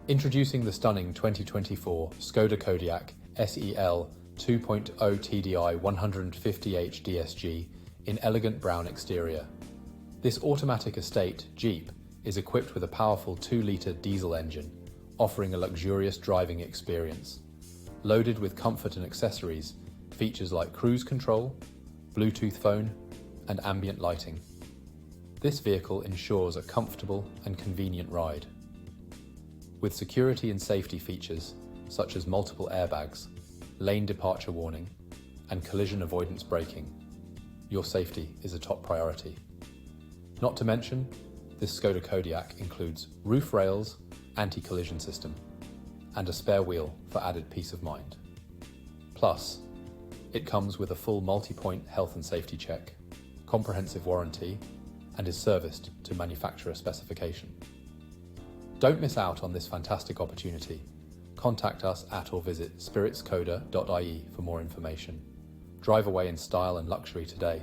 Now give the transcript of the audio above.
Introducing the stunning 2024 Skoda Kodiaq SEL 2.0 TDI 150h DSG in elegant brown exterior. This automatic estate Jeep is equipped with a powerful 2-litre diesel engine, offering a luxurious driving experience. Loaded with comfort and accessories, features like cruise control, Bluetooth phone, and ambient lighting. This vehicle ensures a comfortable and convenient ride. With security and safety features such as multiple airbags, lane departure warning, and collision avoidance braking, your safety is a top priority. Not to mention, this Skoda Kodiaq includes roof rails, anti-collision system, and a spare wheel for added peace of mind. Plus, it comes with a full multi-point health and safety check, comprehensive warranty, and is serviced to manufacturer specification. Don't miss out on this fantastic opportunity. Contact us at or visit spiritskoda.ie for more information. Drive away in style and luxury today.